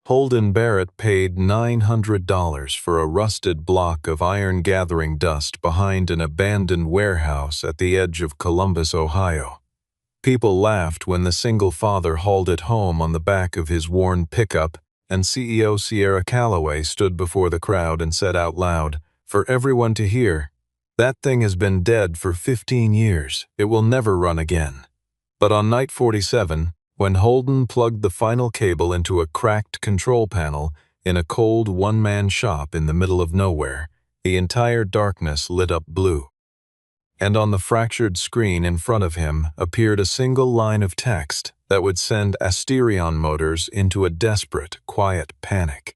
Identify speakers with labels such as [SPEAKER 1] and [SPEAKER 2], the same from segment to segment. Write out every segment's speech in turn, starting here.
[SPEAKER 1] Holden Barrett paid $900 for a rusted block of iron-gathering dust behind an abandoned warehouse at the edge of Columbus, Ohio. People laughed when the single father hauled it home on the back of his worn pickup, and CEO Sierra Calloway stood before the crowd and said out loud, for everyone to hear, "That thing has been dead for 15 years. It will never run again." But on night 47, when Holden plugged the final cable into a cracked control panel in a cold one-man shop in the middle of nowhere, the entire darkness lit up blue. And on the fractured screen in front of him appeared a single line of text that would send Asterion Motors into a desperate, quiet panic.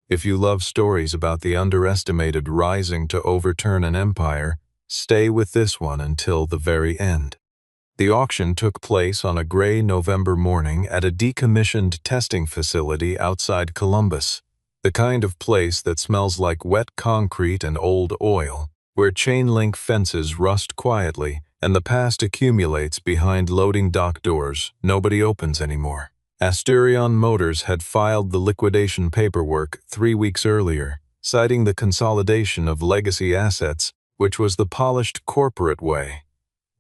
[SPEAKER 1] If you love stories about the underestimated rising to overturn an empire, stay with this one until the very end. The auction took place on a gray November morning at a decommissioned testing facility outside Columbus, the kind of place that smells like wet concrete and old oil, where chain-link fences rust quietly and the past accumulates behind loading dock doors nobody opens anymore. Asterion Motors had filed the liquidation paperwork 3 weeks earlier, citing the consolidation of legacy assets, which was the polished corporate way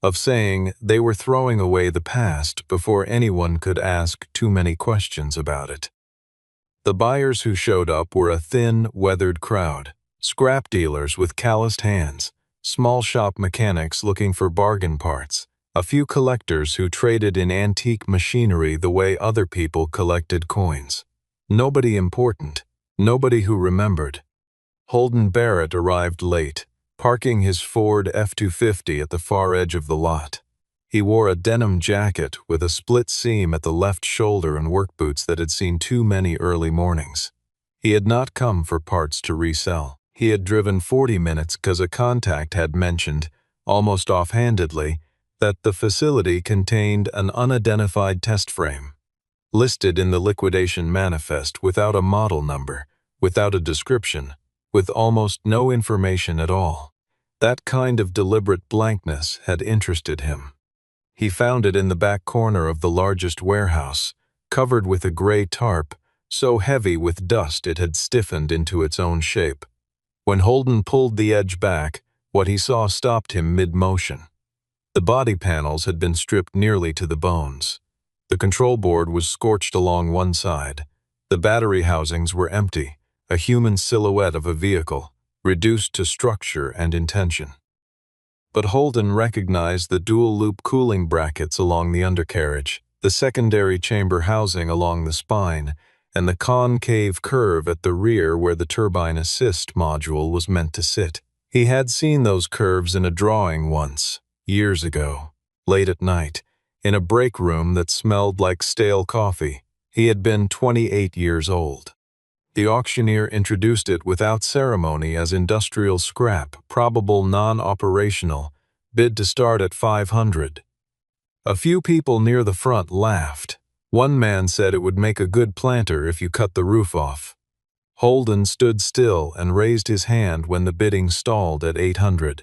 [SPEAKER 1] of saying they were throwing away the past before anyone could ask too many questions about it. The buyers who showed up were a thin, weathered crowd, scrap dealers with calloused hands, small shop mechanics looking for bargain parts, a few collectors who traded in antique machinery the way other people collected coins. Nobody important, nobody who remembered. Holden Barrett arrived late, parking his Ford F-250 at the far edge of the lot. He wore a denim jacket with a split seam at the left shoulder and work boots that had seen too many early mornings. He had not come for parts to resell. He had driven 40 minutes because a contact had mentioned, almost offhandedly, that the facility contained an unidentified test frame, listed in the liquidation manifest without a model number, without a description, with almost no information at all. That kind of deliberate blankness had interested him. He found it in the back corner of the largest warehouse, covered with a gray tarp, so heavy with dust it had stiffened into its own shape. When Holden pulled the edge back, what he saw stopped him mid-motion. The body panels had been stripped nearly to the bones. The control board was scorched along one side. The battery housings were empty, a human silhouette of a vehicle, reduced to structure and intention. But Holden recognized the dual-loop cooling brackets along the undercarriage, the secondary chamber housing along the spine, and the concave curve at the rear where the turbine assist module was meant to sit. He had seen those curves in a drawing once, years ago, late at night, in a break room that smelled like stale coffee. He had been 28 years old. The auctioneer introduced it without ceremony as industrial scrap, probable non-operational, bid to start at $500. A few people near the front laughed. One man said it would make a good planter if you cut the roof off. Holden stood still and raised his hand when the bidding stalled at $800.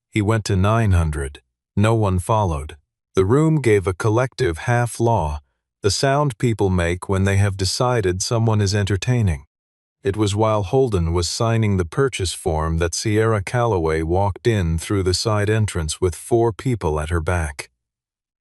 [SPEAKER 1] He went to $900. No one followed. The room gave a collective half-law, the sound people make when they have decided someone is entertaining. It was while Holden was signing the purchase form that Sierra Calloway walked in through the side entrance with 4 people at her back.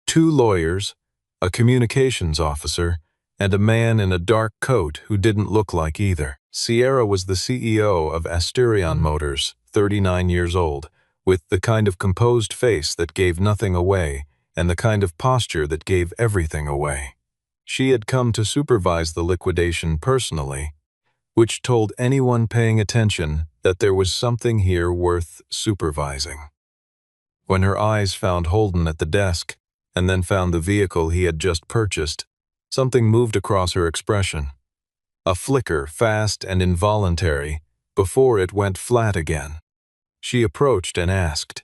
[SPEAKER 1] 2 lawyers, a communications officer, and a man in a dark coat who didn't look like either. Sierra was the CEO of Asterion Motors, 39 years old, with the kind of composed face that gave nothing away and the kind of posture that gave everything away. She had come to supervise the liquidation personally, which told anyone paying attention that there was something here worth supervising. When her eyes found Holden at the desk, and then found the vehicle he had just purchased, something moved across her expression. A flicker, fast and involuntary, before it went flat again. She approached and asked,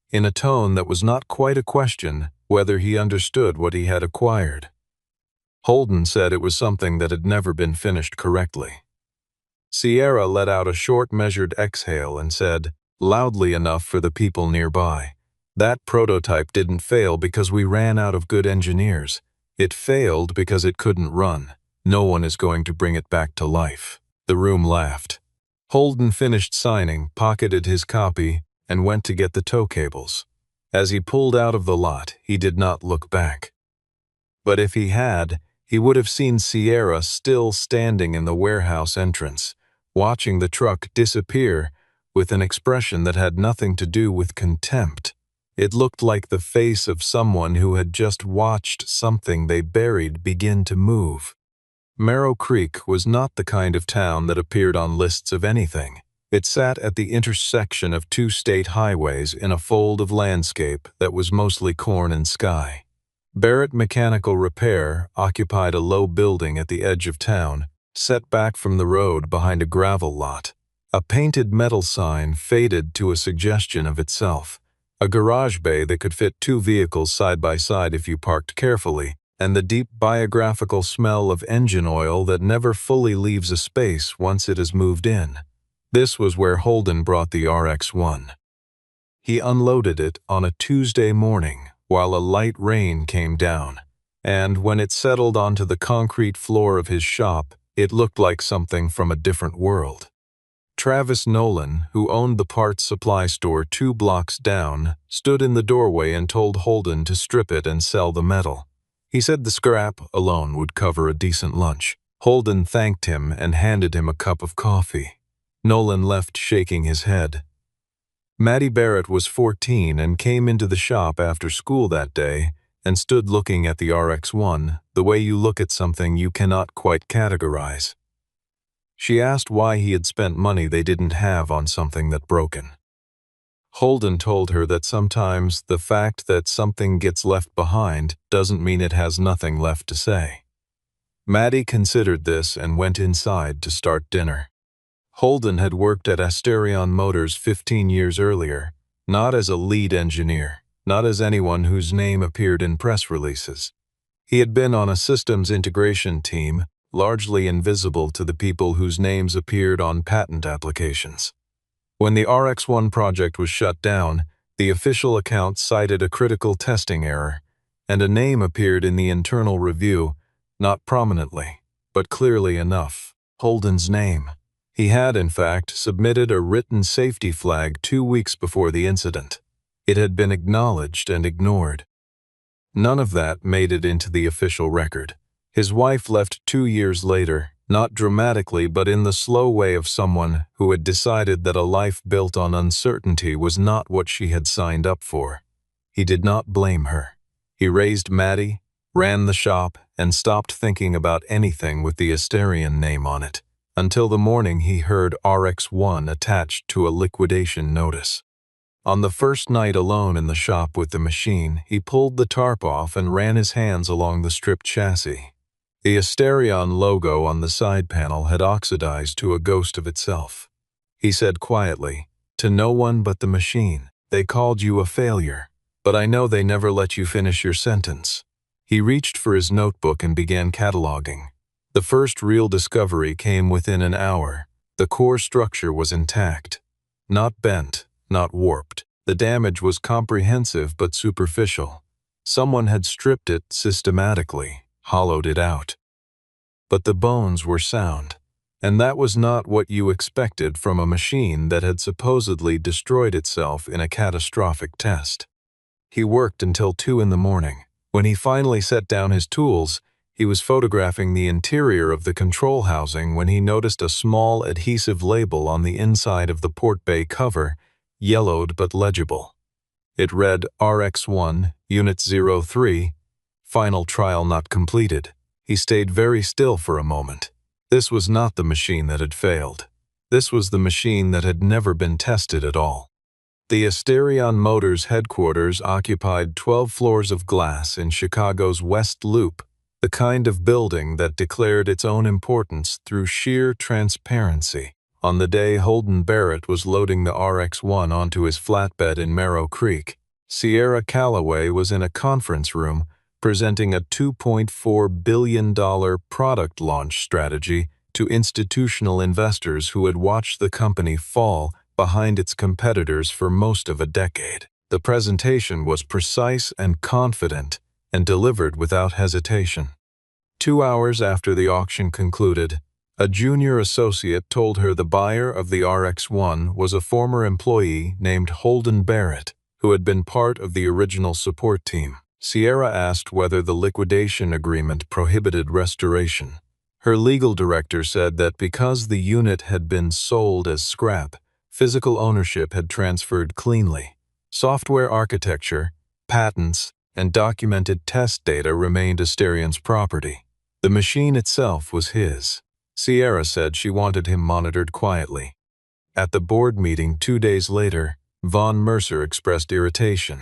[SPEAKER 1] in a tone that was not quite a question, whether he understood what he had acquired. Holden said it was something that had never been finished correctly. Sierra let out a short, measured exhale and said, loudly enough for the people nearby, "That prototype didn't fail because we ran out of good engineers. It failed because it couldn't run. No one is going to bring it back to life. The room laughed. Holden finished signing, pocketed his copy, and went to get the tow cables. As he pulled out of the lot, he did not look back. But if he had, he would have seen Sierra still standing in the warehouse entrance, watching the truck disappear with an expression that had nothing to do with contempt. It looked like the face of someone who had just watched something they buried begin to move. Merrow Creek was not the kind of town that appeared on lists of anything. It sat at the intersection of two state highways in a fold of landscape that was mostly corn and sky. Barrett Mechanical Repair occupied a low building at the edge of town, set back from the road behind a gravel lot. A painted metal sign faded to a suggestion of itself. A garage bay that could fit two vehicles side by side if you parked carefully, and the deep biographical smell of engine oil that never fully leaves a space once it has moved in. This was where Holden brought the RX-1. He unloaded it on a Tuesday morning while a light rain came down, and when it settled onto the concrete floor of his shop, it looked like something from a different world. Travis Nolan, who owned the parts supply store 2 blocks down, stood in the doorway and told Holden to strip it and sell the metal. He said the scrap alone would cover a decent lunch. Holden thanked him and handed him a cup of coffee. Nolan left shaking his head. Maddie Barrett was 14 and came into the shop after school that day and stood looking at the RX-1 the way you look at something you cannot quite categorize. She asked why he had spent money they didn't have on something that broken. Holden told her that sometimes the fact that something gets left behind doesn't mean it has nothing left to say. Maddie considered this and went inside to start dinner. Holden had worked at Asterion Motors 15 years earlier, not as a lead engineer, not as anyone whose name appeared in press releases. He had been on a systems integration team, largely invisible to the people whose names appeared on patent applications. When the RX-1 project was shut down, the official account cited a critical testing error, and a name appeared in the internal review, not prominently, but clearly enough: Holden's name. He had, in fact, submitted a written safety flag 2 weeks before the incident. It had been acknowledged and ignored. None of that made it into the official record. His wife left 2 years later, not dramatically but in the slow way of someone who had decided that a life built on uncertainty was not what she had signed up for. He did not blame her. He raised Maddie, ran the shop, and stopped thinking about anything with the Asterion name on it, until the morning he heard RX-1 attached to a liquidation notice. On the first night alone in the shop with the machine, he pulled the tarp off and ran his hands along the stripped chassis. The Asterion logo on the side panel had oxidized to a ghost of itself. He said quietly, "To no one but the machine. They called you a failure, but I know they never let you finish your sentence." He reached for his notebook and began cataloging. The first real discovery came within an hour. The core structure was intact. Not bent, not warped. The damage was comprehensive but superficial. Someone had stripped it systematically, hollowed it out. But the bones were sound, and that was not what you expected from a machine that had supposedly destroyed itself in a catastrophic test. He worked until 2 in the morning. When he finally set down his tools, he was photographing the interior of the control housing when he noticed a small adhesive label on the inside of the port bay cover, yellowed but legible. It read RX-1, Unit 03, Final Trial Not Completed. He stayed very still for a moment. This was not the machine that had failed. This was the machine that had never been tested at all. The Asterion Motors headquarters occupied 12 floors of glass in Chicago's West Loop, the kind of building that declared its own importance through sheer transparency. On the day Holden Barrett was loading the RX-1 onto his flatbed in Merrow Creek, Sierra Calloway was in a conference room presenting a $2.4 billion product launch strategy to institutional investors who had watched the company fall behind its competitors for most of a decade. The presentation was precise and confident and delivered without hesitation. 2 hours after the auction concluded, a junior associate told her the buyer of the RX-1 was a former employee named Holden Barrett, who had been part of the original support team. Sierra asked whether the liquidation agreement prohibited restoration. Her legal director said that because the unit had been sold as scrap, physical ownership had transferred cleanly. Software architecture, patents, and documented test data remained Asterian's property. The machine itself was his. Sierra said she wanted him monitored quietly. At the board meeting 2 days later, Von Mercer expressed irritation.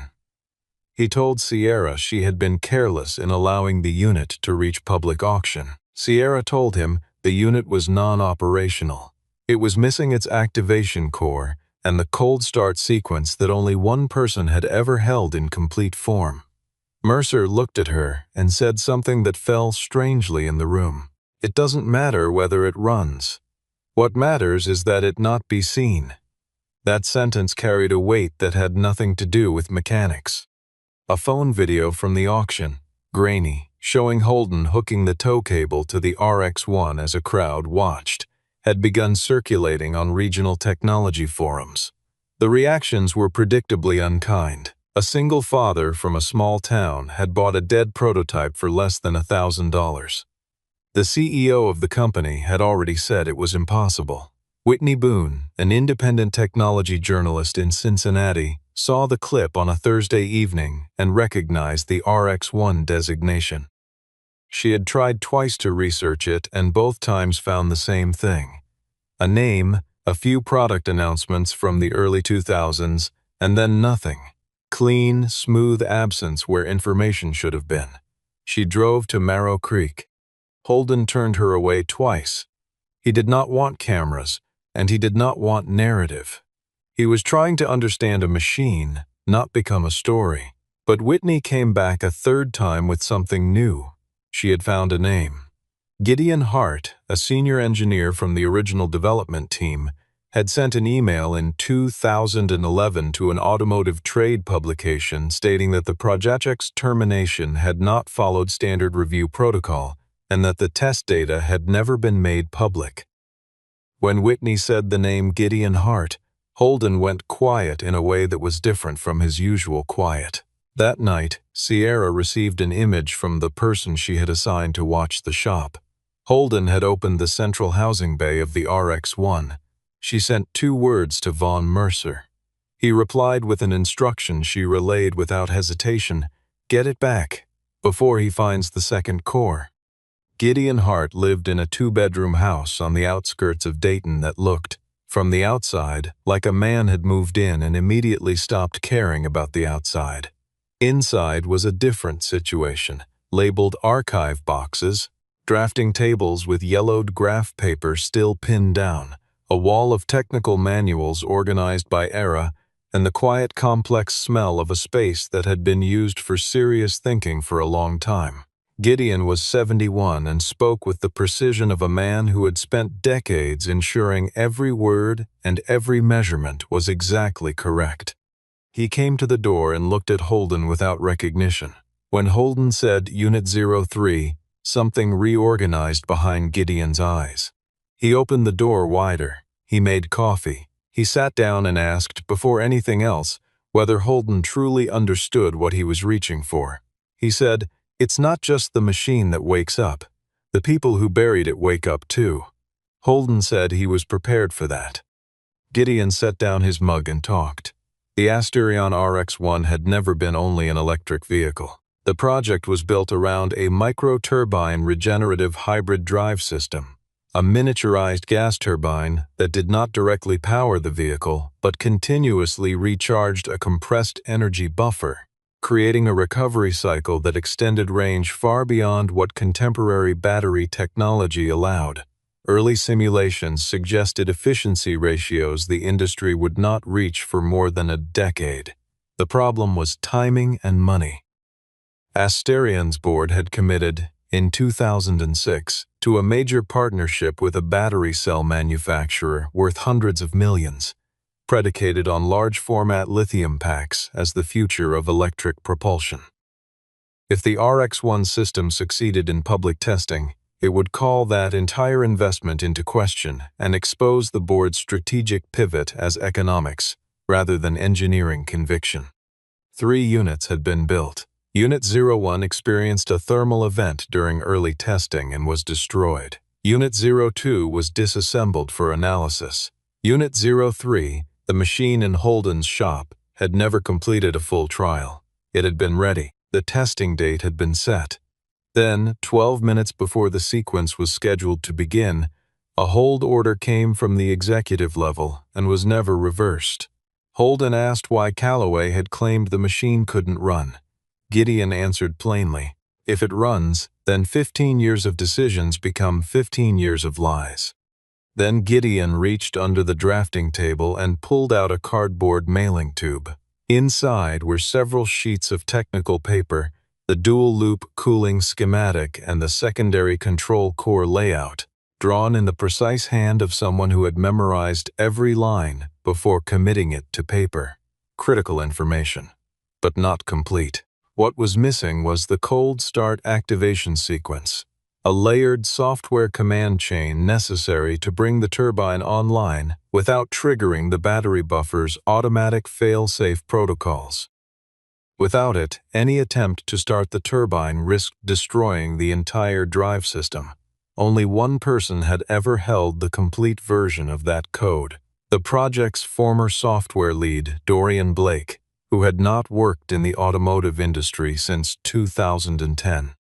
[SPEAKER 1] He told Sierra she had been careless in allowing the unit to reach public auction. Sierra told him the unit was non-operational. It was missing its activation core and the cold start sequence that only one person had ever held in complete form. Mercer looked at her and said something that fell strangely in the room. "It doesn't matter whether it runs. What matters is that it not be seen." That sentence carried a weight that had nothing to do with mechanics. A phone video from the auction, grainy, showing Holden hooking the tow cable to the RX-1 as a crowd watched, had begun circulating on regional technology forums. The reactions were predictably unkind. A single father from a small town had bought a dead prototype for less than $1,000. The CEO of the company had already said it was impossible. Whitney Boone, an independent technology journalist in Cincinnati, saw the clip on a Thursday evening and recognized the RX-1 designation. She had tried twice to research it and both times found the same thing. A name, a few product announcements from the early 2000s, and then nothing. Clean, smooth absence where information should have been. She drove to Marrow Creek. Holden turned her away twice. He did not want cameras, and he did not want narrative. He was trying to understand a machine, not become a story. But Whitney came back a third time with something new. She had found a name. Gideon Hart, a senior engineer from the original development team, had sent an email in 2011 to an automotive trade publication stating that the project's termination had not followed standard review protocol and that the test data had never been made public. When Whitney said the name Gideon Hart, Holden went quiet in a way that was different from his usual quiet. That night, Sierra received an image from the person she had assigned to watch the shop. Holden had opened the central housing bay of the RX-1. She sent 2 words to Von Mercer. He replied with an instruction she relayed without hesitation: "Get it back, before he finds the second core." Gideon Hart lived in a 2-bedroom house on the outskirts of Dayton that looked, from the outside, like a man had moved in and immediately stopped caring about the outside. Inside was a different situation, labeled archive boxes, drafting tables with yellowed graph paper still pinned down, a wall of technical manuals organized by era, and the quiet, complex smell of a space that had been used for serious thinking for a long time. Gideon was 71 and spoke with the precision of a man who had spent decades ensuring every word and every measurement was exactly correct. He came to the door and looked at Holden without recognition. When Holden said Unit 03, something reorganized behind Gideon's eyes. He opened the door wider. He made coffee. He sat down and asked, before anything else, whether Holden truly understood what he was reaching for. He said, "It's not just the machine that wakes up. The people who buried it wake up too." Holden said he was prepared for that. Gideon set down his mug and talked. The Asterion RX-1 had never been only an electric vehicle. The project was built around a micro-turbine regenerative hybrid drive system, a miniaturized gas turbine that did not directly power the vehicle but continuously recharged a compressed energy buffer, creating a recovery cycle that extended range far beyond what contemporary battery technology allowed. Early simulations suggested efficiency ratios the industry would not reach for more than a decade. The problem was timing and money. Asterion's board had committed, in 2006, to a major partnership with a battery cell manufacturer worth hundreds of millions, predicated on large-format lithium packs as the future of electric propulsion. If the RX-1 system succeeded in public testing, it would call that entire investment into question and expose the board's strategic pivot as economics, rather than engineering conviction. 3 units had been built. Unit 01 experienced a thermal event during early testing and was destroyed. Unit 02 was disassembled for analysis. Unit 03, the machine in Holden's shop, had never completed a full trial. It had been ready. The testing date had been set. Then, 12 minutes before the sequence was scheduled to begin, a hold order came from the executive level and was never reversed. Holden asked why Calloway had claimed the machine couldn't run. Gideon answered plainly, "If it runs, then 15 years of decisions become 15 years of lies." Then Gideon reached under the drafting table and pulled out a cardboard mailing tube. Inside were several sheets of technical paper, the dual-loop cooling schematic and the secondary control core layout, drawn in the precise hand of someone who had memorized every line before committing it to paper. Critical information, but not complete. What was missing was the cold start activation sequence, a layered software command chain necessary to bring the turbine online without triggering the battery buffer's automatic fail-safe protocols. Without it, any attempt to start the turbine risked destroying the entire drive system. Only one person had ever held the complete version of that code: the project's former software lead, Dorian Blake, who had not worked in the automotive industry since 2010.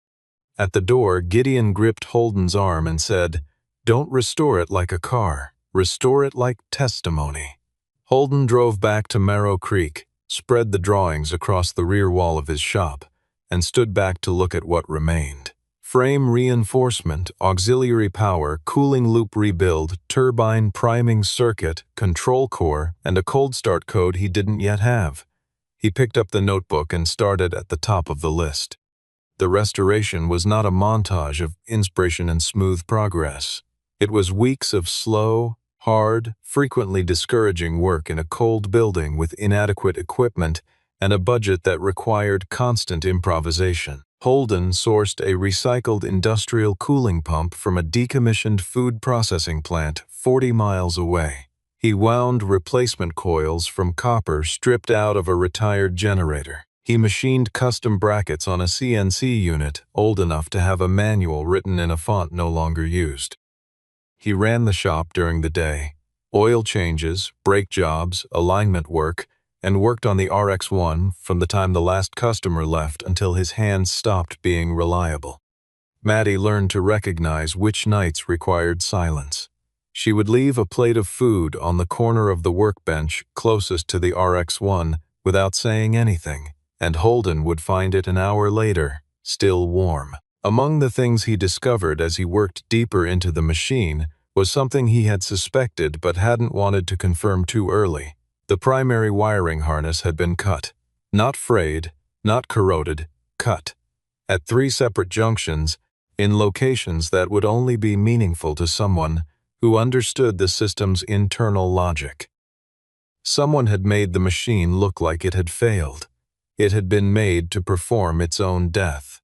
[SPEAKER 1] At the door, Gideon gripped Holden's arm and said, "Don't restore it like a car. Restore it like testimony." Holden drove back to Marrow Creek, spread the drawings across the rear wall of his shop, and stood back to look at what remained. Frame reinforcement, auxiliary power, cooling loop rebuild, turbine priming circuit, control core, and a cold start code he didn't yet have. He picked up the notebook and started at the top of the list. The restoration was not a montage of inspiration and smooth progress. It was weeks of slow, hard, frequently discouraging work in a cold building with inadequate equipment and a budget that required constant improvisation. Holden sourced a recycled industrial cooling pump from a decommissioned food processing plant 40 miles away. He wound replacement coils from copper stripped out of a retired generator. He machined custom brackets on a CNC unit old enough to have a manual written in a font no longer used. He ran the shop during the day, oil changes, brake jobs, alignment work, and worked on the RX-1 from the time the last customer left until his hands stopped being reliable. Maddie learned to recognize which nights required silence. She would leave a plate of food on the corner of the workbench closest to the RX-1 without saying anything, and Holden would find it an hour later, still warm. Among the things he discovered as he worked deeper into the machine was something he had suspected but hadn't wanted to confirm too early. The primary wiring harness had been cut. Not frayed, not corroded, cut. At 3 separate junctions, in locations that would only be meaningful to someone who understood the system's internal logic. Someone had made the machine look like it had failed. It had been made to perform its own death.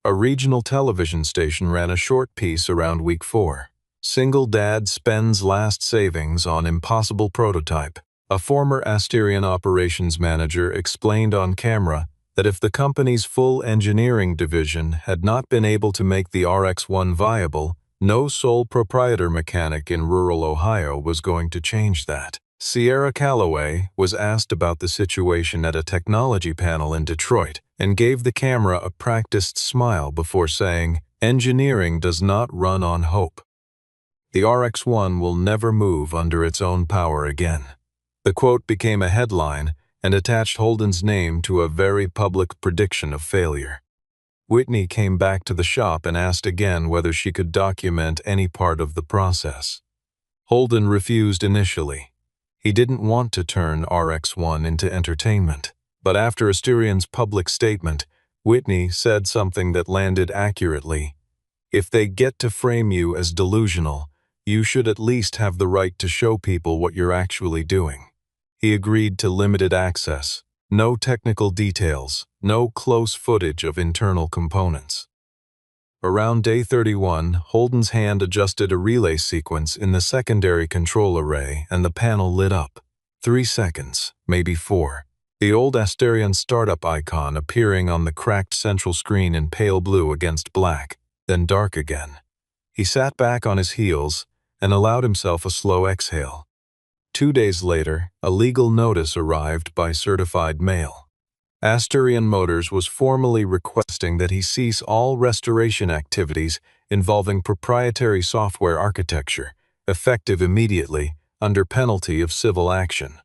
[SPEAKER 1] A regional television station ran a short piece around week 4. Single dad spends last savings on impossible prototype. A former Asterion operations manager explained on camera that if the company's full engineering division had not been able to make the RX-1 viable, no sole proprietor mechanic in rural Ohio was going to change that. Sierra Calloway was asked about the situation at a technology panel in Detroit and gave the camera a practiced smile before saying, "Engineering does not run on hope. The RX-1 will never move under its own power again." The quote became a headline and attached Holden's name to a very public prediction of failure. Whitney came back to the shop and asked again whether she could document any part of the process. Holden refused initially. He didn't want to turn RX-1 into entertainment. But after Asterion's public statement, Whitney said something that landed accurately. "If they get to frame you as delusional, you should at least have the right to show people what you're actually doing." He agreed to limited access, No technical details, no close footage of internal components. Around day 31, Holden's hand adjusted a relay sequence in the secondary control array and the panel lit up. 3 seconds, maybe 4. The old Asterion startup icon appearing on the cracked central screen in pale blue against black, then dark again. He sat back on his heels and allowed himself a slow exhale. 2 days later, a legal notice arrived by certified mail. Asterion Motors was formally requesting that he cease all restoration activities involving proprietary software architecture, effective immediately, under penalty of civil action.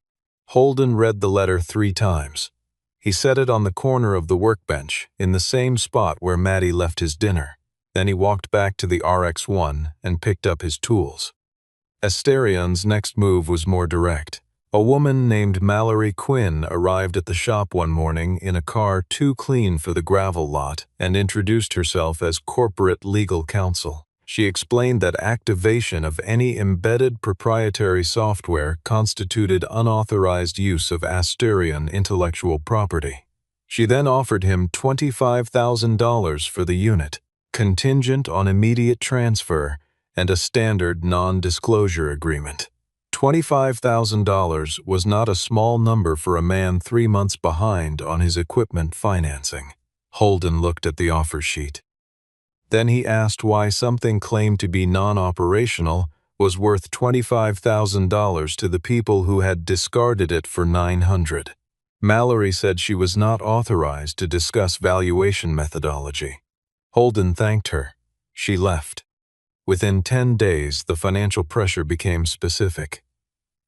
[SPEAKER 1] Holden read the letter 3 times. He set it on the corner of the workbench, in the same spot where Maddie left his dinner. Then he walked back to the RX-1 and picked up his tools. Asterion's next move was more direct. A woman named Mallory Quinn arrived at the shop one morning in a car too clean for the gravel lot and introduced herself as corporate legal counsel. She explained that activation of any embedded proprietary software constituted unauthorized use of Asterion intellectual property. She then offered him $25,000 for the unit, contingent on immediate transfer and a standard non-disclosure agreement. $25,000 was not a small number for a man 3 months behind on his equipment financing. Holden looked at the offer sheet. Then he asked why something claimed to be non-operational was worth $25,000 to the people who had discarded it for $900. Mallory said she was not authorized to discuss valuation methodology. Holden thanked her. She left. Within 10 days, the financial pressure became specific.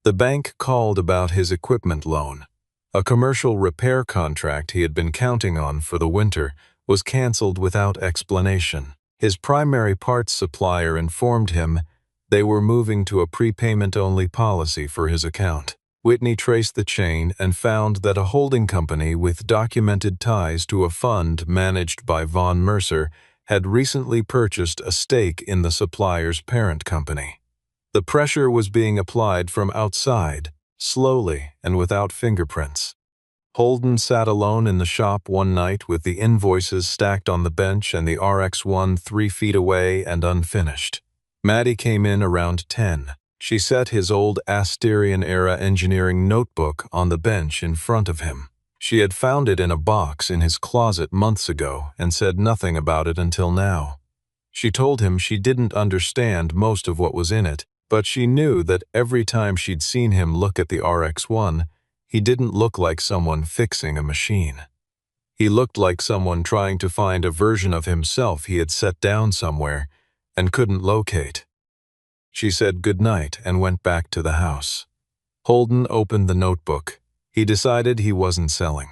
[SPEAKER 1] The bank called about his equipment loan. A commercial repair contract he had been counting on for the winter was canceled without explanation. His primary parts supplier informed him they were moving to a prepayment-only policy for his account. Whitney traced the chain and found that a holding company with documented ties to a fund managed by Von Mercer had recently purchased a stake in the supplier's parent company. The pressure was being applied from outside, slowly and without fingerprints. Holden sat alone in the shop one night with the invoices stacked on the bench and the RX-1 3 feet away and unfinished. Maddie came in around 10. She set his old Asterion-era engineering notebook on the bench in front of him. She had found it in a box in his closet months ago and said nothing about it until now. She told him she didn't understand most of what was in it, but she knew that every time she'd seen him look at the RX-1, he didn't look like someone fixing a machine. He looked like someone trying to find a version of himself he had set down somewhere and couldn't locate. She said goodnight and went back to the house. Holden opened the notebook. He decided he wasn't selling.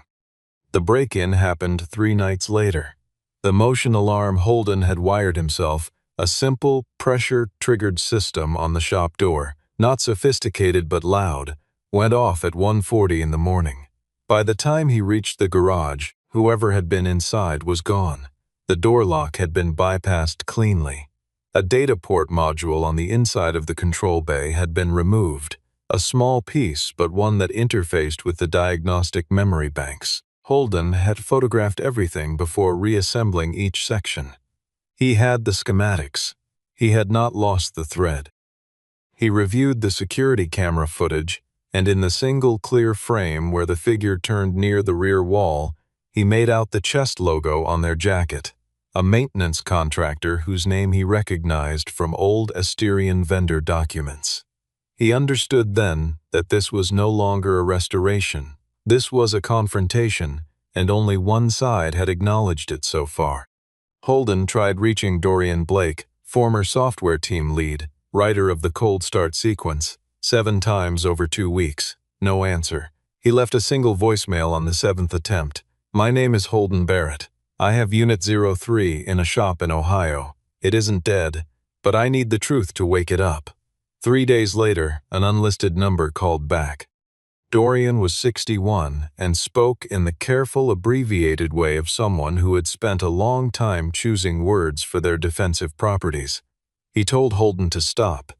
[SPEAKER 1] The break-in happened 3 nights later. The motion alarm Holden had wired himself, a simple, pressure-triggered system on the shop door, not sophisticated but loud, went off at 1:40 in the morning. By the time he reached the garage, whoever had been inside was gone. The door lock had been bypassed cleanly. A data port module on the inside of the control bay had been removed. A small piece, but one that interfaced with the diagnostic memory banks. Holden had photographed everything before reassembling each section. He had the schematics. He had not lost the thread. He reviewed the security camera footage, and in the single clear frame where the figure turned near the rear wall, he made out the chest logo on their jacket, a maintenance contractor whose name he recognized from old Asterion vendor documents. He understood then that this was no longer a restoration. This was a confrontation, and only one side had acknowledged it so far. Holden tried reaching Dorian Blake, former software team lead, writer of the cold start sequence, 7 times over 2 weeks. No answer. He left a single voicemail on the 7th attempt. "My name is Holden Barrett. I have Unit 03 in a shop in Ohio. It isn't dead, but I need the truth to wake it up." 3 days later, an unlisted number called back. Dorian was 61 and spoke in the careful, abbreviated way of someone who had spent a long time choosing words for their defensive properties. He told Holden to stop.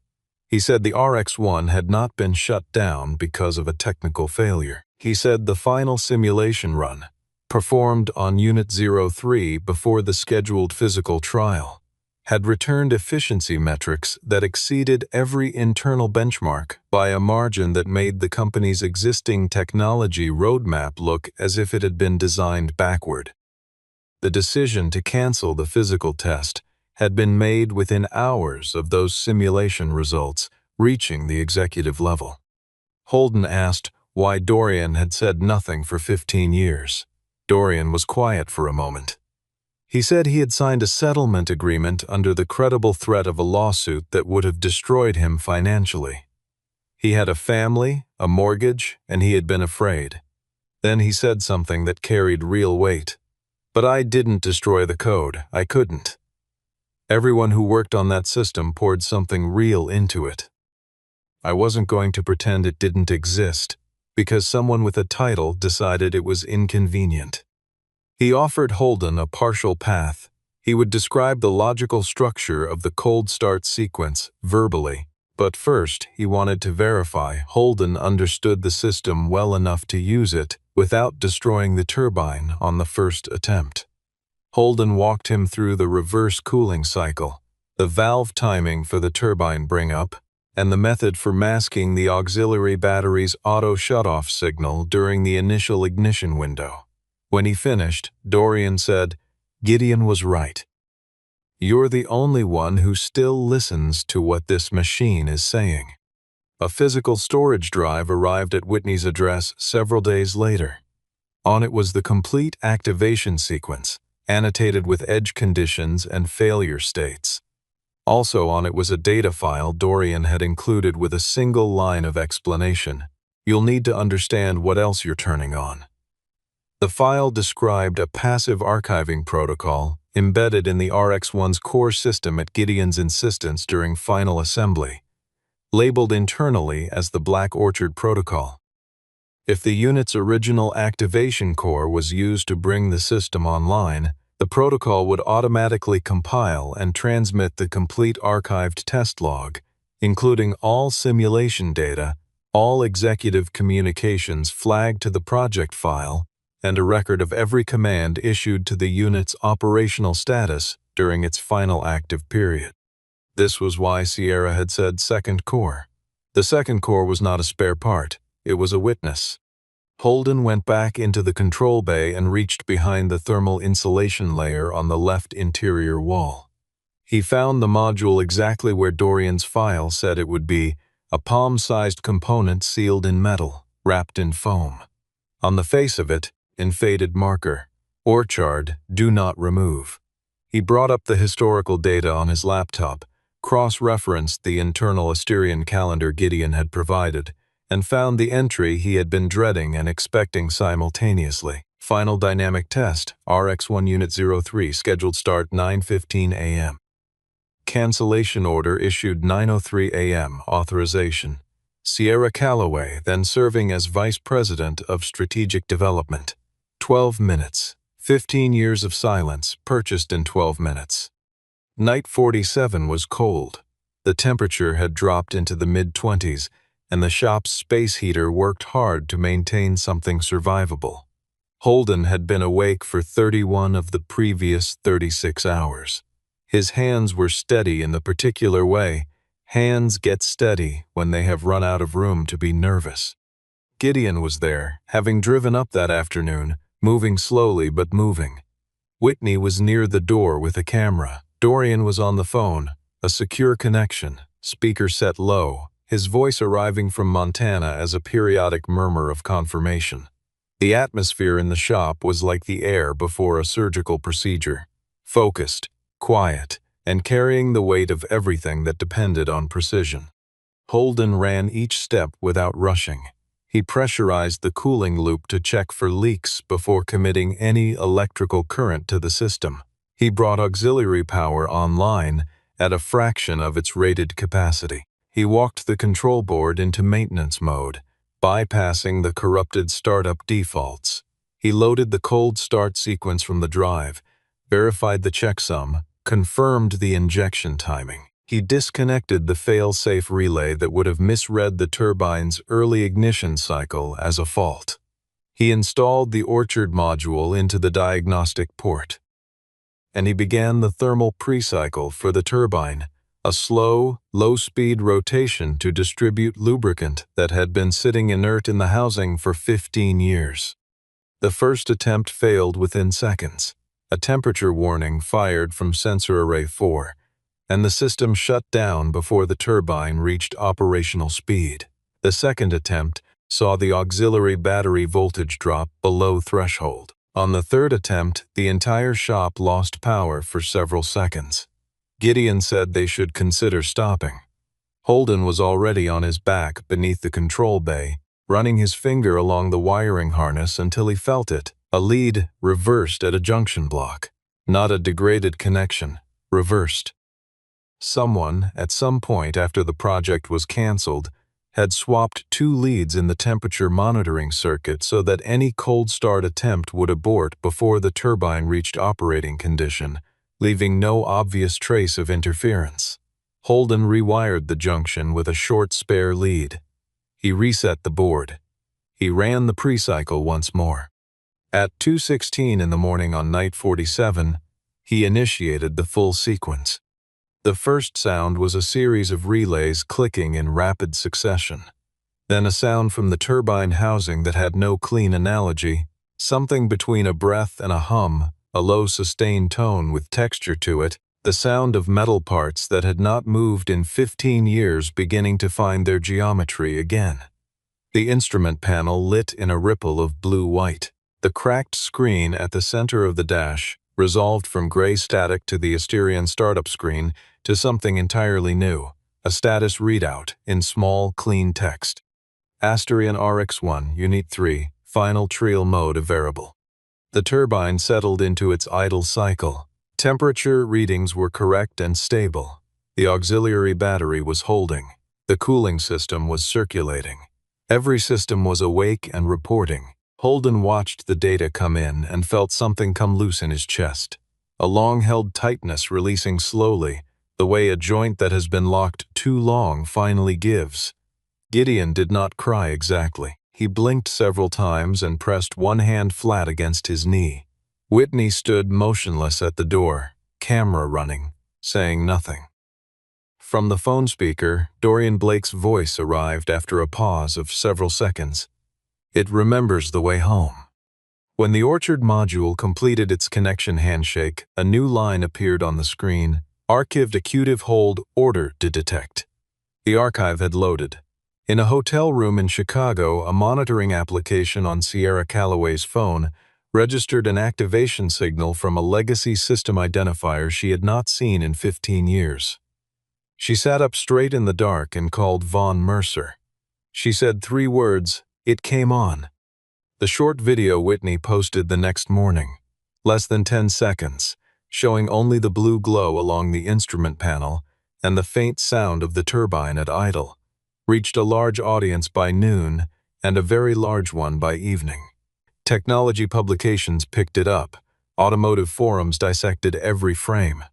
[SPEAKER 1] He said the RX-1 had not been shut down because of a technical failure. He said the final simulation run, performed on Unit 03 before the scheduled physical trial, had returned efficiency metrics that exceeded every internal benchmark by a margin that made the company's existing technology roadmap look as if it had been designed backward. The decision to cancel the physical test had been made within hours of those simulation results reaching the executive level. Holden asked why Dorian had said nothing for 15 years. Dorian was quiet for a moment. He said he had signed a settlement agreement under the credible threat of a lawsuit that would have destroyed him financially. He had a family, a mortgage, and he had been afraid. Then he said something that carried real weight. But I didn't destroy the code. I couldn't. Everyone who worked on that system poured something real into it. I wasn't going to pretend it didn't exist because someone with a title decided it was inconvenient. He offered Holden a partial path. He would describe the logical structure of the cold start sequence verbally, but first he wanted to verify Holden understood the system well enough to use it without destroying the turbine on the first attempt. Holden walked him through the reverse cooling cycle, the valve timing for the turbine bring-up, and the method for masking the auxiliary battery's auto shut-off signal during the initial ignition window. When he finished, Dorian said, "Gideon was right. You're the only one who still listens to what this machine is saying." A physical storage drive arrived at Whitney's address several days later. On it was the complete activation sequence, annotated with edge conditions and failure states. Also on it was a data file Dorian had included with a single line of explanation. "You'll need to understand what else you're turning on." The file described a passive archiving protocol embedded in the RX-1's core system at Gideon's insistence during final assembly, labeled internally as the Black Orchard Protocol. If the unit's original activation core was used to bring the system online, the protocol would automatically compile and transmit the complete archived test log, including all simulation data, all executive communications flagged to the project file, and a record of every command issued to the unit's operational status during its final active period. This was why Sierra had said second core. The second core was not a spare part, it was a witness. Holden went back into the control bay and reached behind the thermal insulation layer on the left interior wall. He found the module exactly where Dorian's file said it would be, a palm-sized component sealed in metal, wrapped in foam. On the face of it, in faded marker, "Orchard, do not remove." He brought up the historical data on his laptop, cross-referenced the internal Asterian calendar Gideon had provided, and found the entry he had been dreading and expecting simultaneously. Final dynamic test, RX-1 Unit 03, scheduled start 9:15 a.m. Cancellation order issued 9:03 a.m. Authorization. Sierra Calloway, then serving as Vice President of Strategic Development. 12 minutes. 15 years of silence, purchased in 12 minutes. Night 47 was cold. The temperature had dropped into the mid-20s, and the shop's space heater worked hard to maintain something survivable. Holden had been awake for 31 of the previous 36 hours. His hands were steady in the particular way hands get steady when they have run out of room to be nervous. Gideon was there, having driven up that afternoon, moving slowly but moving. Whitney was near the door with a camera. Dorian was on the phone, a secure connection, speaker set low, his voice arriving from Montana as a periodic murmur of confirmation. The atmosphere in the shop was like the air before a surgical procedure, focused, quiet, and carrying the weight of everything that depended on precision. Holden ran each step without rushing. He pressurized the cooling loop to check for leaks before committing any electrical current to the system. He brought auxiliary power online at a fraction of its rated capacity. He walked the control board into maintenance mode, bypassing the corrupted startup defaults. He loaded the cold start sequence from the drive, verified the checksum, confirmed the injection timing. He disconnected the fail-safe relay that would have misread the turbine's early ignition cycle as a fault. He installed the Orchard module into the diagnostic port, and he began the thermal pre-cycle for the turbine, a slow, low-speed rotation to distribute lubricant that had been sitting inert in the housing for 15 years. The first attempt failed within seconds. A temperature warning fired from sensor array 4, and the system shut down before the turbine reached operational speed. The second attempt saw the auxiliary battery voltage drop below threshold. On the third attempt, the entire shop lost power for several seconds. Gideon said they should consider stopping. Holden was already on his back beneath the control bay, running his finger along the wiring harness until he felt it. A lead reversed at a junction block. Not a degraded connection, reversed. Someone, at some point after the project was canceled, had swapped 2 leads in the temperature monitoring circuit so that any cold start attempt would abort before the turbine reached operating condition, leaving no obvious trace of interference. Holden rewired the junction with a short spare lead. He reset the board. He ran the pre-cycle once more. At 2:16 in the morning on night 47, he initiated the full sequence. The first sound was a series of relays clicking in rapid succession. Then a sound from the turbine housing that had no clean analogy, something between a breath and a hum, a low sustained tone with texture to it, the sound of metal parts that had not moved in 15 years beginning to find their geometry again. The instrument panel lit in a ripple of blue-white. The cracked screen at the center of the dash resolved from gray static to the Asterion startup screen to something entirely new, a status readout in small, clean text. Asterion RX1, Unit 3, Final Trial Mode of Variable. The turbine settled into its idle cycle. Temperature readings were correct and stable. The auxiliary battery was holding. The cooling system was circulating. Every system was awake and reporting. Holden watched the data come in and felt something come loose in his chest. A long-held tightness releasing slowly, the way a joint that has been locked too long finally gives. Gideon did not cry exactly. He blinked several times and pressed one hand flat against his knee. Whitney stood motionless at the door, camera running, saying nothing. From the phone speaker, Dorian Blake's voice arrived after a pause of several seconds. It remembers the way home. When the Orchard module completed its connection handshake, a new line appeared on the screen. Archived Accutive Hold Order to Detect. The archive had loaded. In a hotel room in Chicago, a monitoring application on Sierra Calloway's phone registered an activation signal from a legacy system identifier she had not seen in 15 years. She sat up straight in the dark and called Vaughn Mercer. She said 3 words, "It came on." The short video Whitney posted the next morning, less than 10 seconds, showing only the blue glow along the instrument panel and the faint sound of the turbine at idle, reached a large audience by noon and a very large one by evening. Technology publications picked it up. Automotive forums dissected every frame.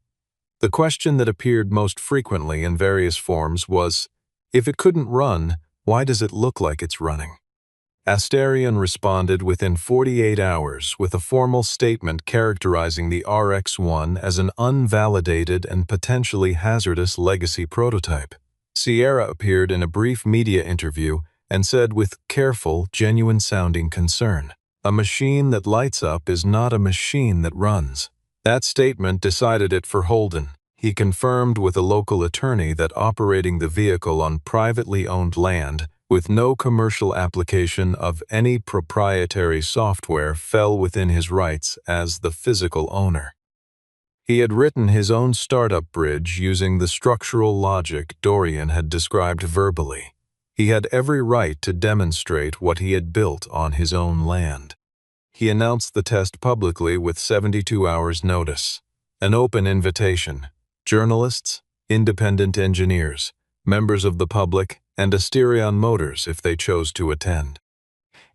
[SPEAKER 1] The question that appeared most frequently in various forms was, if it couldn't run, why does it look like it's running? Asterion responded within 48 hours with a formal statement characterizing the RX-1 as an unvalidated and potentially hazardous legacy prototype. Sierra appeared in a brief media interview and said with careful, genuine-sounding concern, "A machine that lights up is not a machine that runs." That statement decided it for Holden. He confirmed with a local attorney that operating the vehicle on privately owned land with no commercial application of any proprietary software fell within his rights as the physical owner. He had written his own startup bridge using the structural logic Dorian had described verbally. He had every right to demonstrate what he had built on his own land. He announced the test publicly with 72 hours' notice. An open invitation. Journalists, independent engineers, members of the public, and Asterion Motors if they chose to attend.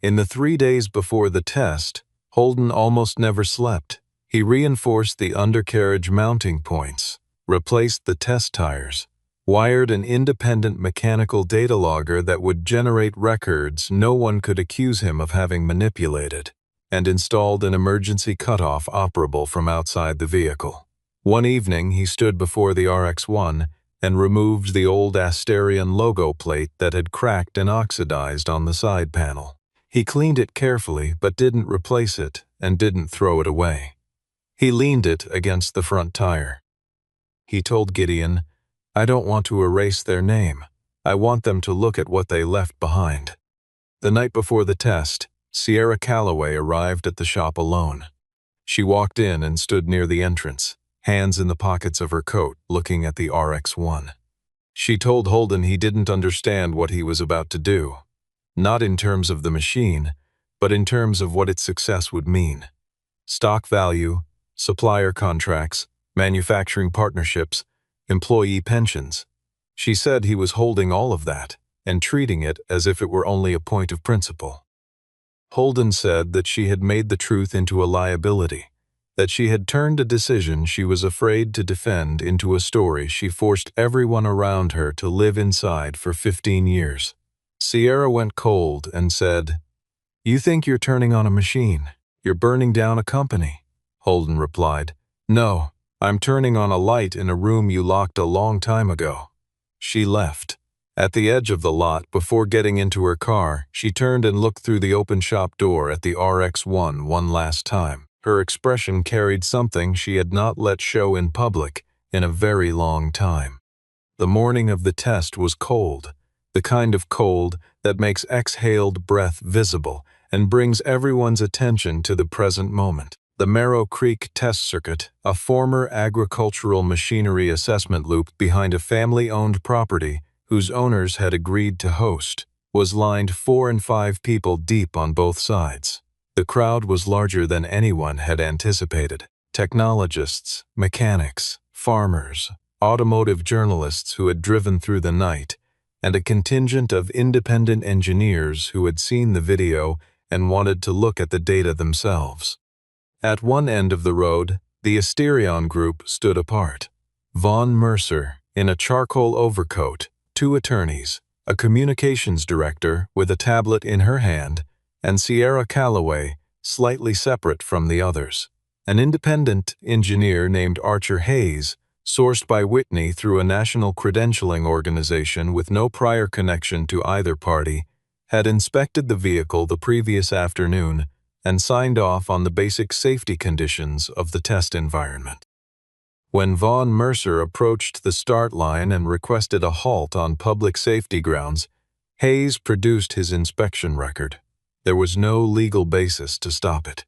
[SPEAKER 1] In the 3 days before the test, Holden almost never slept. He reinforced the undercarriage mounting points, replaced the test tires, wired an independent mechanical data logger that would generate records no one could accuse him of having manipulated, and installed an emergency cutoff operable from outside the vehicle. One evening, he stood before the RX-1 and removed the old Asterion logo plate that had cracked and oxidized on the side panel. He cleaned it carefully but didn't replace it and didn't throw it away. He leaned it against the front tire. He told Gideon, "I don't want to erase their name. I want them to look at what they left behind." The night before the test, Sierra Calloway arrived at the shop alone. She walked in and stood near the entrance, hands in the pockets of her coat, looking at the RX-1. She told Holden he didn't understand what he was about to do, not in terms of the machine, but in terms of what its success would mean. Stock value, supplier contracts, manufacturing partnerships, employee pensions. She said he was holding all of that and treating it as if it were only a point of principle. Holden said that she had made the truth into a liability, that she had turned a decision she was afraid to defend into a story she forced everyone around her to live inside for 15 years. Sierra went cold and said, "You think you're turning on a machine. You're burning down a company." Holden replied, "No, I'm turning on a light in a room you locked a long time ago." She left. At the edge of the lot, before getting into her car, she turned and looked through the open shop door at the RX-1 one last time. Her expression carried something she had not let show in public in a very long time. The morning of the test was cold, the kind of cold that makes exhaled breath visible and brings everyone's attention to the present moment. The Marrow Creek Test Circuit, a former agricultural machinery assessment loop behind a family-owned property whose owners had agreed to host, was lined 4 and 5 people deep on both sides. The crowd was larger than anyone had anticipated. Technologists, mechanics, farmers, automotive journalists who had driven through the night, and a contingent of independent engineers who had seen the video and wanted to look at the data themselves. At one end of the road, the Asterion group stood apart. Vaughn Mercer, in a charcoal overcoat, 2 attorneys, a communications director with a tablet in her hand, and Sierra Calloway, slightly separate from the others. An independent engineer named Archer Hayes, sourced by Whitney through a national credentialing organization with no prior connection to either party, had inspected the vehicle the previous afternoon and signed off on the basic safety conditions of the test environment. When Vaughn Mercer approached the start line and requested a halt on public safety grounds, Hayes produced his inspection record. There was no legal basis to stop it.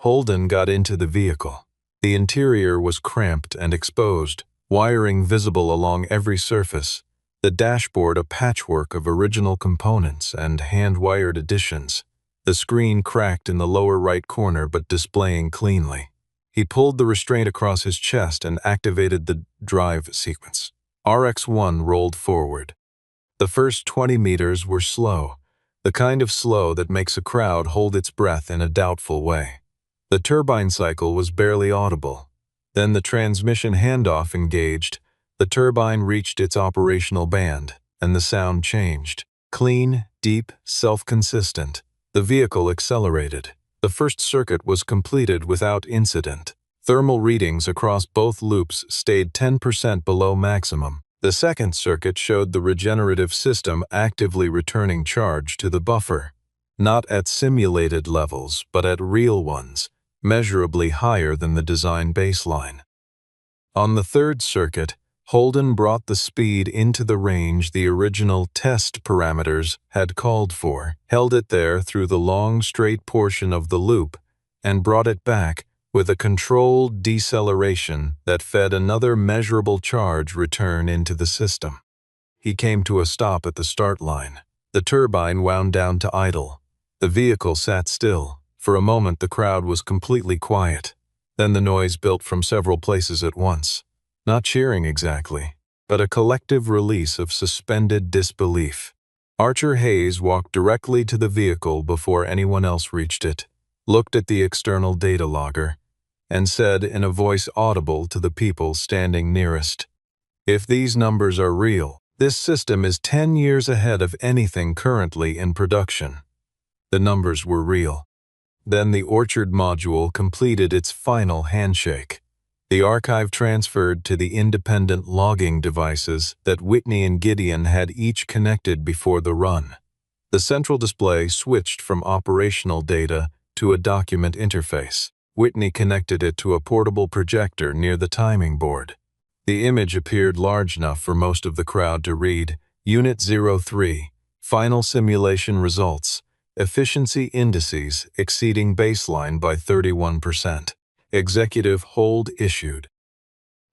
[SPEAKER 1] Holden got into the vehicle. The interior was cramped and exposed, wiring visible along every surface, the dashboard a patchwork of original components and hand-wired additions, the screen cracked in the lower right corner but displaying cleanly. He pulled the restraint across his chest and activated the drive sequence. RX-1 rolled forward. The first 20 meters were slow, the kind of slow that makes a crowd hold its breath in a doubtful way. The turbine cycle was barely audible. Then the transmission handoff engaged, the turbine reached its operational band, and the sound changed. Clean, deep, self-consistent. The vehicle accelerated. The first circuit was completed without incident. Thermal readings across both loops stayed 10% below maximum. The second circuit showed the regenerative system actively returning charge to the buffer, not at simulated levels, but at real ones, measurably higher than the design baseline. On the third circuit, Holden brought the speed into the range the original test parameters had called for, held it there through the long straight portion of the loop, and brought it back with a controlled deceleration that fed another measurable charge return into the system. He came to a stop at the start line. The turbine wound down to idle. The vehicle sat still. For a moment the crowd was completely quiet. Then the noise built from several places at once. Not cheering exactly, but a collective release of suspended disbelief. Archer Hayes walked directly to the vehicle before anyone else reached it, looked at the external data logger, and said in a voice audible to the people standing nearest, If these numbers are real, this system is 10 years ahead of anything currently in production. The numbers were real. Then the Orchard module completed its final handshake. The archive transferred to the independent logging devices that Whitney and Gideon had each connected before the run. The central display switched from operational data to a document interface. Whitney connected it to a portable projector near the timing board. The image appeared large enough for most of the crowd to read, Unit 03, Final Simulation Results, Efficiency Indices Exceeding Baseline by 31%. Executive Hold Issued.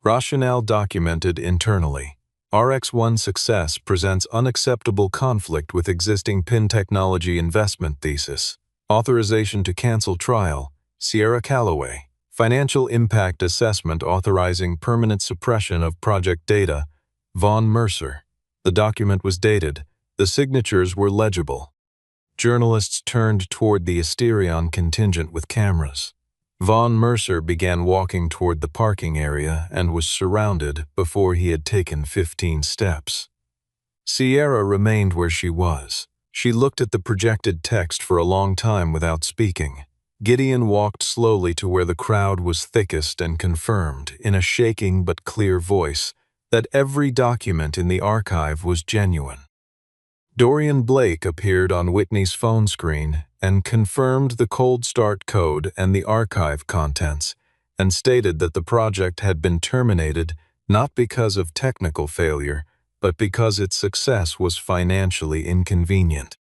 [SPEAKER 1] Rationale documented internally. RX-1 success presents unacceptable conflict with existing PIN technology investment thesis. Authorization to cancel trial. Sierra Calloway. Financial Impact Assessment authorizing permanent suppression of project data. Vaughn Mercer. The document was dated. The signatures were legible. Journalists turned toward the Asterion contingent with cameras. Vaughn Mercer began walking toward the parking area and was surrounded before he had taken 15 steps. Sierra remained where she was. She looked at the projected text for a long time without speaking. Gideon walked slowly to where the crowd was thickest and confirmed, in a shaking but clear voice, that every document in the archive was genuine. Dorian Blake appeared on Whitney's phone screen and confirmed the cold start code and the archive contents, and stated that the project had been terminated not because of technical failure, but because its success was financially inconvenient.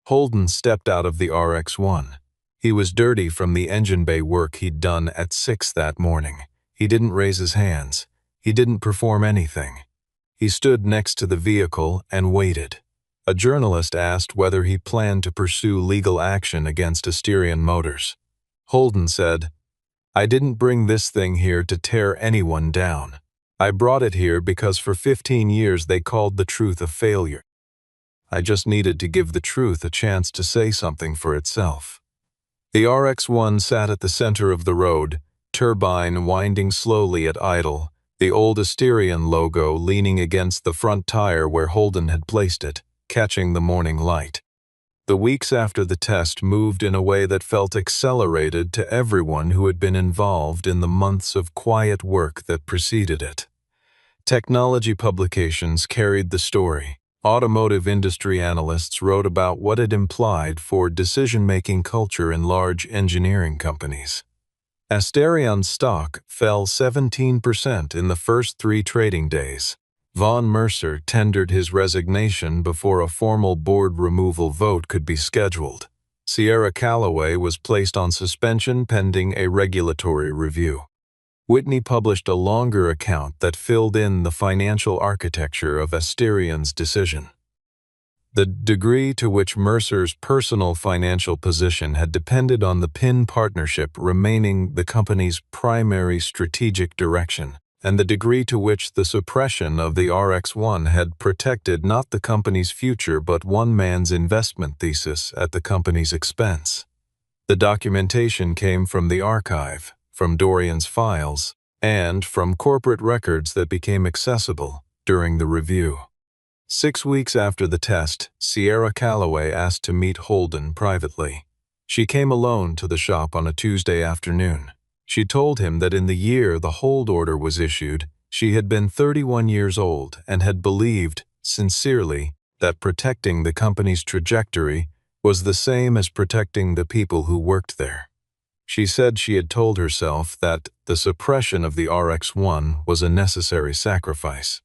[SPEAKER 1] Holden stepped out of the RX-1. He was dirty from the engine bay work he'd done at 6 that morning. He didn't raise his hands. He didn't perform anything. He stood next to the vehicle and waited. A journalist asked whether he planned to pursue legal action against Asterion Motors. Holden said, "I didn't bring this thing here to tear anyone down. I brought it here because for 15 years they called the truth a failure. I just needed to give the truth a chance to say something for itself." The RX-1 sat at the center of the road, turbine winding slowly at idle, the old Asterion logo leaning against the front tire where Holden had placed it, catching the morning light. The weeks after the test moved in a way that felt accelerated to everyone who had been involved in the months of quiet work that preceded it. Technology publications carried the story. Automotive industry analysts wrote about what it implied for decision-making culture in large engineering companies. Asterion's stock fell 17% in the first 3 trading days. Vaughn Mercer tendered his resignation before a formal board removal vote could be scheduled. Sierra Calloway was placed on suspension pending a regulatory review. Whitney published a longer account that filled in the financial architecture of Asterion's decision. The degree to which Mercer's personal financial position had depended on the PIN partnership remaining the company's primary strategic direction, and the degree to which the suppression of the RX-1 had protected not the company's future but one man's investment thesis at the company's expense. The documentation came from the archive, from Dorian's files, and from corporate records that became accessible during the review. 6 weeks after the test, Sierra Calloway asked to meet Holden privately. She came alone to the shop on a Tuesday afternoon. She told him that in the year the hold order was issued, she had been 31 years old and had believed, sincerely, that protecting the company's trajectory was the same as protecting the people who worked there. She said she had told herself that the suppression of the RX-1 was a necessary sacrifice,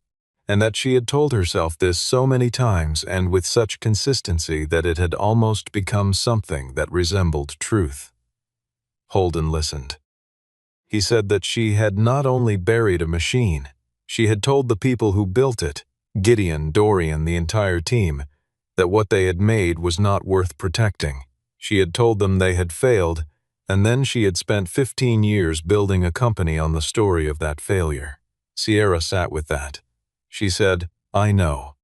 [SPEAKER 1] and that she had told herself this so many times and with such consistency that it had almost become something that resembled truth. Holden listened. He said that she had not only buried a machine, she had told the people who built it, Gideon, Dorian, the entire team, that what they had made was not worth protecting. She had told them they had failed, and then she had spent 15 years building a company on the story of that failure. Sierra sat with that. She said, "I know."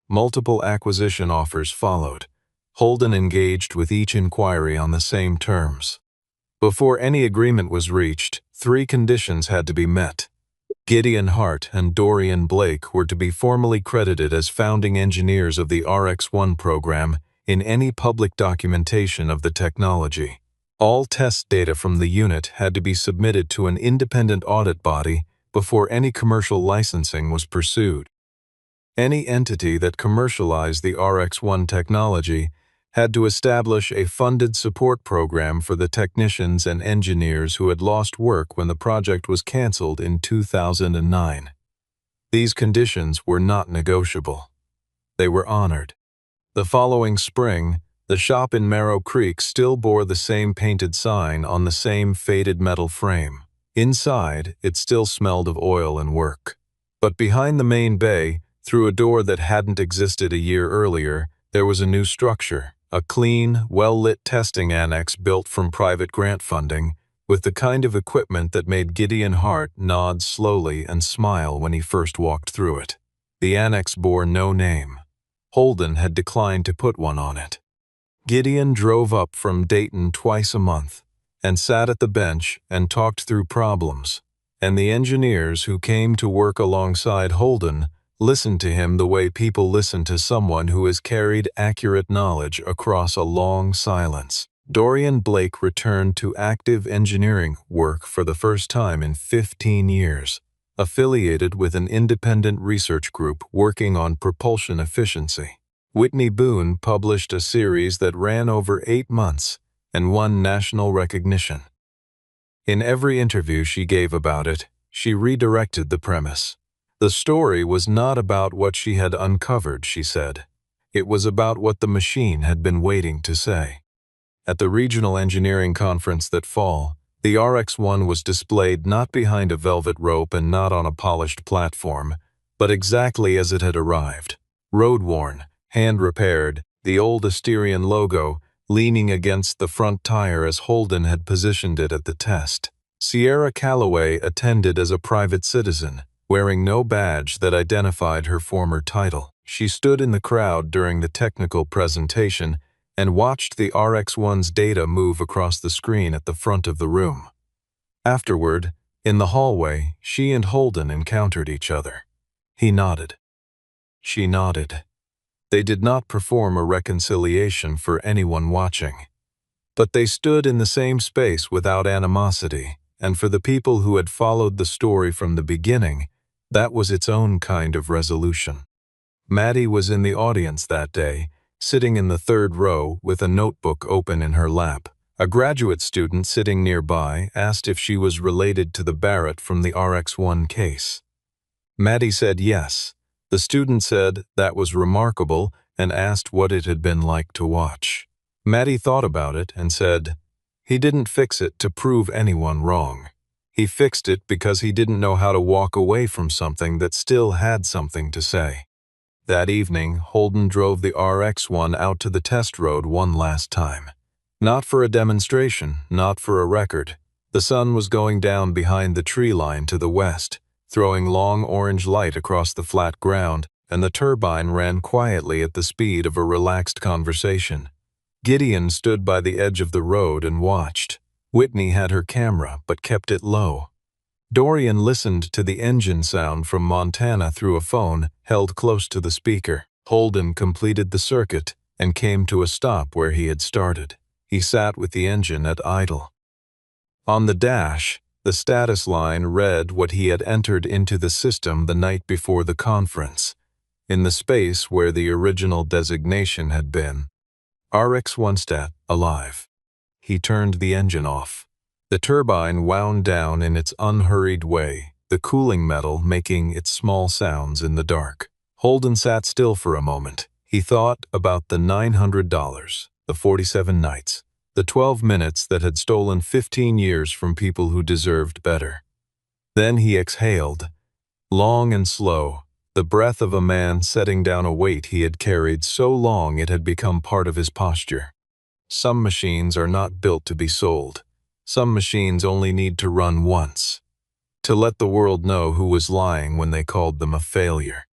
[SPEAKER 1] Multiple acquisition offers followed. Holden engaged with each inquiry on the same terms. Before any agreement was reached, 3 conditions had to be met. Gideon Hart and Dorian Blake were to be formally credited as founding engineers of the RX-1 program in any public documentation of the technology. All test data from the unit had to be submitted to an independent audit body before any commercial licensing was pursued. Any entity that commercialized the RX-1 technology had to establish a funded support program for the technicians and engineers who had lost work when the project was canceled in 2009. These conditions were not negotiable. They were honored. The following spring, the shop in Marrow Creek still bore the same painted sign on the same faded metal frame. Inside, it still smelled of oil and work. But behind the main bay, through a door that hadn't existed a year earlier, there was a new structure, a clean, well-lit testing annex built from private grant funding, with the kind of equipment that made Gideon Hart nod slowly and smile when he first walked through it. The annex bore no name. Holden had declined to put one on it. Gideon drove up from Dayton twice a month and sat at the bench and talked through problems, and the engineers who came to work alongside Holden listened to him the way people listen to someone who has carried accurate knowledge across a long silence. Dorian Blake returned to active engineering work for the first time in 15 years, affiliated with an independent research group working on propulsion efficiency. Whitney Boone published a series that ran over 8 months and won national recognition. In every interview she gave about it, she redirected the premise. The story was not about what she had uncovered, she said. It was about what the machine had been waiting to say. At the regional engineering conference that fall, the RX-1 was displayed not behind a velvet rope and not on a polished platform, but exactly as it had arrived. Road-worn, hand-repaired, the old Asterion logo leaning against the front tire as Holden had positioned it at the test. Sierra Calloway attended as a private citizen, wearing no badge that identified her former title. She stood in the crowd during the technical presentation and watched the RX-1's data move across the screen at the front of the room. Afterward, in the hallway, she and Holden encountered each other. He nodded. She nodded. They did not perform a reconciliation for anyone watching. But they stood in the same space without animosity, and for the people who had followed the story from the beginning, that was its own kind of resolution. Maddie was in the audience that day, sitting in the third row with a notebook open in her lap. A graduate student sitting nearby asked if she was related to the Barrett from the RX-1 case. Maddie said yes. The student said that was remarkable and asked what it had been like to watch. Maddie thought about it and said, "He didn't fix it to prove anyone wrong. He fixed it because he didn't know how to walk away from something that still had something to say." That evening, Holden drove the RX-1 out to the test road one last time. Not for a demonstration, not for a record. The sun was going down behind the tree line to the west, throwing long orange light across the flat ground, and the turbine ran quietly at the speed of a relaxed conversation. Gideon stood by the edge of the road and watched. Whitney had her camera, but kept it low. Dorian listened to the engine sound from Montana through a phone held close to the speaker. Holden completed the circuit and came to a stop where he had started. He sat with the engine at idle. On the dash, the status line read what he had entered into the system the night before the conference, in the space where the original designation had been. RX-1 stat, alive. He turned the engine off. The turbine wound down in its unhurried way, the cooling metal making its small sounds in the dark. Holden sat still for a moment. He thought about the $900, the 47 nights, the 12 minutes that had stolen 15 years from people who deserved better. Then he exhaled, long and slow, the breath of a man setting down a weight he had carried so long it had become part of his posture. Some machines are not built to be sold. Some machines only need to run once, to let the world know who was lying when they called them a failure.